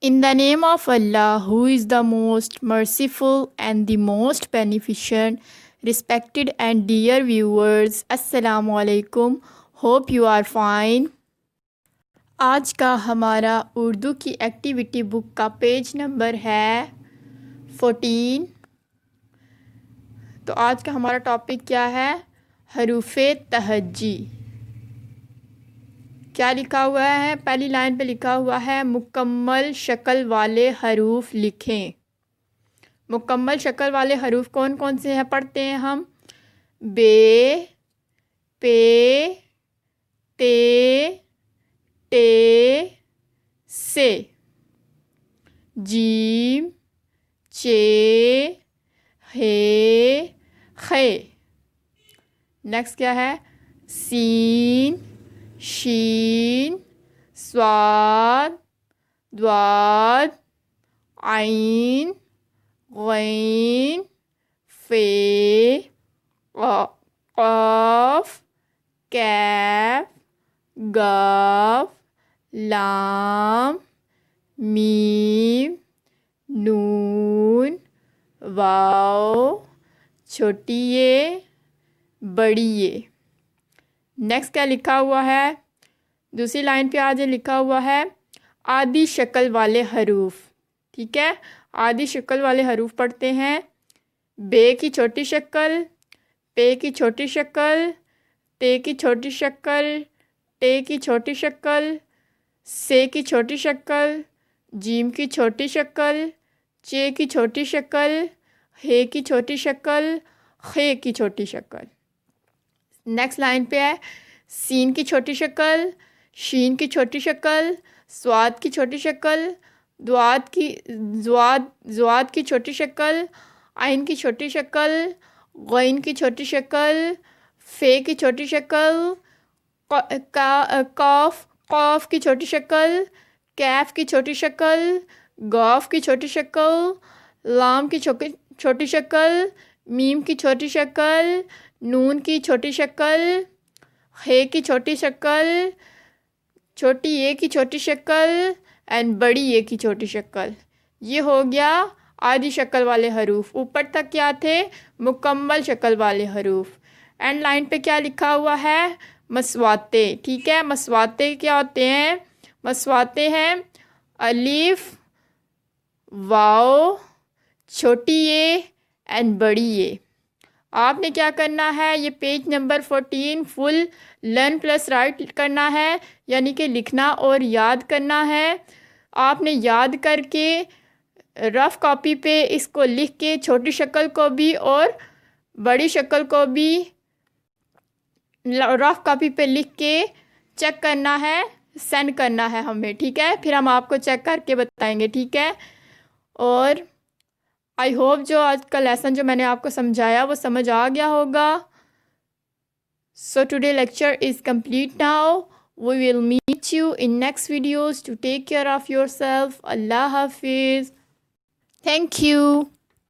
In the name of Allah, who is the most merciful and the most beneficent, respected and dear viewers, Assalamu alaikum. Hope you are fine. آج کا ہمارا اردو کی activity بک کا page number ہے 14. تو آج کا ہمارا ٹاپک کیا ہے؟ حروف تہجی. کیا لکھا ہوا ہے؟ پہلی لائن پہ لکھا ہوا ہے مکمل شکل والے حروف لکھیں. مکمل شکل والے حروف کون کون سے ہیں پڑھتے ہیں ہم؟ بے، پے، تے، ٹے، سے. جیم، چے، ہے، خے. نیکسٹ کیا ہے؟ سین، شین، صاد، ضاد، عین، غین، فے، قاف، کاف، گاف، لام، میم، نون، واو، چھوٹی یہ، بڑی یہ. نیکسٹ کیا لکھا ہوا ہے؟ دوسری لائن پہ آج لکھا ہوا ہے آدھی شکل والے حروف. ٹھیک ہے، آدھی شکل والے حروف پڑھتے ہیں. بے کی چھوٹی شکل، پے کی چھوٹی شکل، تے کی چھوٹی شکل، ٹے کی چھوٹی شکل، سے کی چھوٹی شکل، جیم کی چھوٹی شکل، چے کی چھوٹی شکل، ہے کی چھوٹی شکل، خے کی چھوٹی شکل. نیکسٹ لائن پہ ہے سین کی چھوٹی شکل، شین کی چھوٹی شکل، صاد کی چھوٹی شکل، ضاد کی چھوٹی شکل، عین کی چھوٹی شکل، غین کی چھوٹی شکل، فے کی چھوٹی شکل، قاف کی چھوٹی شکل، کیف کی چھوٹی شکل، گاف کی چھوٹی شکل، لام کی چھوٹی شکل، میم کی چھوٹی شکل، نون کی چھوٹی شکل، ہے کی چھوٹی شکل، چھوٹی اے کی چھوٹی شکل اینڈ بڑی اے کی چھوٹی شکل. یہ ہو گیا آدھی شکل والے حروف. اوپر تک کیا تھے؟ مکمل شکل والے حروف. اینڈ لائن پہ کیا لکھا ہوا ہے؟ مسواتے. ٹھیک ہے، مسواتے کیا ہوتے ہیں؟ مسواتے ہیں الف، واو، چھوٹی اے اینڈ بڑی اے. آپ نے کیا کرنا ہے؟ یہ پیج نمبر 14 فل لرن پلس رائٹ کرنا ہے، یعنی کہ لکھنا اور یاد کرنا ہے. آپ نے یاد کر کے رف کاپی پہ اس کو لکھ کے چھوٹی شکل کو بھی اور بڑی شکل کو بھی رف کاپی پہ لکھ کے چیک کرنا ہے، سینڈ کرنا ہے ہمیں. ٹھیک ہے، پھر ہم آپ کو چیک کر کے بتائیں گے. ٹھیک ہے، اور آئی ہوپ جو آج کا لیسن جو میں نے آپ کو سمجھایا وہ سمجھ آ گیا ہوگا. So today lecture is complete now. We will meet you in next videos. To take care of yourself. Allah Hafiz. Thank you.